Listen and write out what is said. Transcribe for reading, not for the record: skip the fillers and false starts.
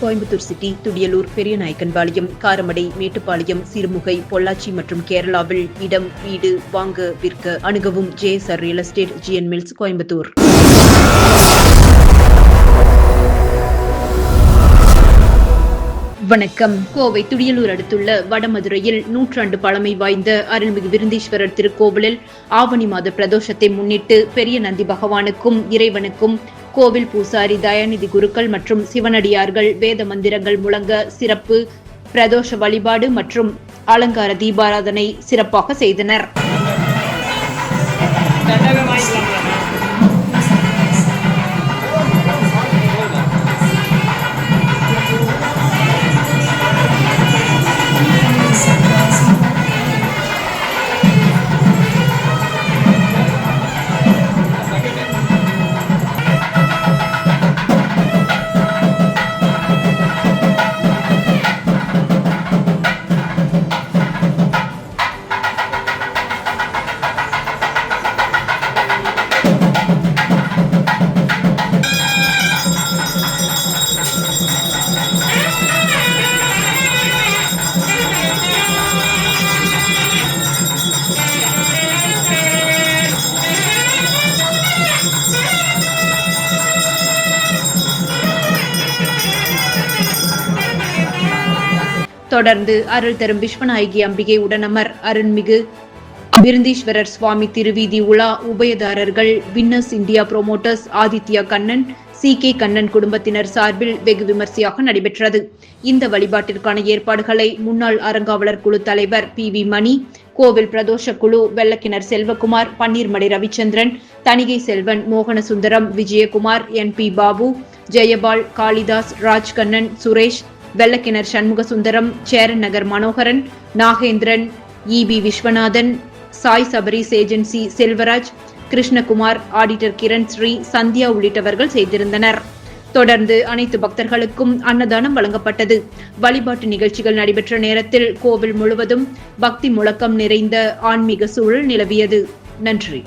Coimbatore city, Thudiyalur, Periyanaickenpalayam, Karamadai, Mettupalayam, Sirumugai, Pollachi மற்றும் கேரளாவில் இடம், வீடு வாங்க விற்க அணுகவும் JSR real estate, GN mills, Coimbatore. வணக்கம். கோவை துடியலூர் அடுத்துள்ள வடமதுரையில் 100 ஆண்டு பழமை வாய்ந்த அருள்மிகு விருந்தீஸ்வரர் திருக்கோவிலில் ஆவணி மாத பிரதோஷத்தை முன்னிட்டு பெரிய நந்தி பகவானுக்கும் இறைவனுக்கும் கோவில் பூசாரி, தயாநிதி குருக்கள் மற்றும் சிவனடியார்கள் வேத மந்திரங்கள் முழங்க சிறப்பு பிரதோஷ வழிபாடு மற்றும் அலங்கார தீபாராதனை சிறப்பாக செய்தனர். தொடர்ந்து அருள் தரும் விஸ்வநாயகி அம்பிகை உடனமர் அருள்மிகு விருந்தீஸ்வரர் சுவாமி திருவீதி உலா உபயதாரர்கள் winners India promoters Aditya Kannan, CK Kannan குடும்பத்தினர் சார்பில் வெகு விமர்சையாக நடைபெற்றது. இந்த வழிபாட்டிற்கான ஏற்பாடுகளை முன்னாள் அறங்காவலர் குழு தலைவர் PV மணி, கோவில் பிரதோஷ குழு Vellakinar Selvakumar, Panneermadai Ravichandran, Thanigai Selvan, Mohanasundaram, Vijayakumar, NP Babu, Jayapal, Kalidas, Rajkannan, Suresh, Vellakinar Shanmugasundaram, Cheran Nagar Manoharan, Nagendran, EB Viswanathan, Sai Sabaris agency Selvaraj, Krishnakumar, auditor Kiran Sri, Sandhya உள்ளிட்டவர்கள் செய்திருந்தனர். தொடர்ந்து அனைத்து பக்தர்களுக்கும் அன்னதானம் வழங்கப்பட்டது. வழிபாட்டு நிகழ்ச்சிகள் நடைபெற்ற நேரத்தில் கோவில் முழுவதும் பக்தி முழக்கம் நிறைந்த ஆன்மீக சூழல் நிலவியது. நன்றி.